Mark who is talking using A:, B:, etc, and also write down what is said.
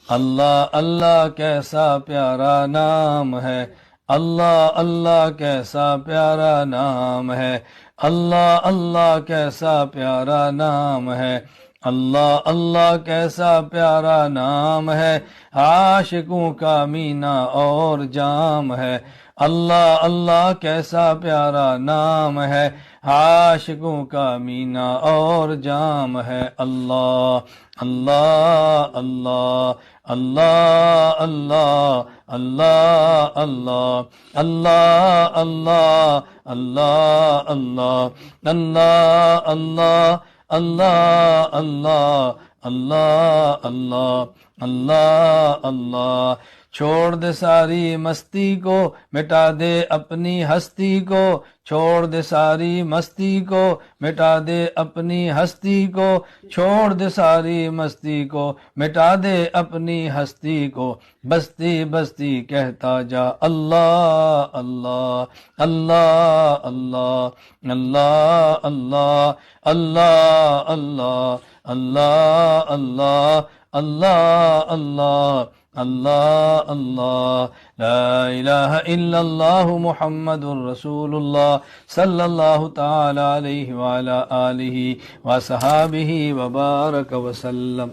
A: اللہ اللہ کیسا پیارا نام ہے، اللہ اللہ کیسا پیارا نام ہے، اللہ اللہ کیسا پیارا نام ہے، اللہ اللہ کیسا پیارا نام ہے، عاشقوں کا مینا اور جام ہے، اللہ اللہ کیسا پیارا نام ہے، عاشقوں کا مینا اور جام ہے، اللہ اللہ اللہ اللہ اللہ اللہ اللہ اللہ اللہ اللہ اللہ اللہ اللہ اللہ اللہ اللہ اللہ اللہ اللہ چھوڑ دے ساری مستی کو، مٹا دے اپنی ہستی کو، چھوڑ دے ساری مستی کو، مٹا دے اپنی ہستی کو، چھوڑ دے ساری مستی کو، مٹا دے اپنی ہستی کو، بستی بستی کہتا جا اللہ اللہ اللہ اللہ اللہ اللہ اللہ اللہ اللہ اللہ اللہ اللہ اللہ اللہ لا الہ الا اللہ محمد رسول اللہ صلی اللہ تعالی علیہ وعلی آلہ وصحابہ وبارک وسلم۔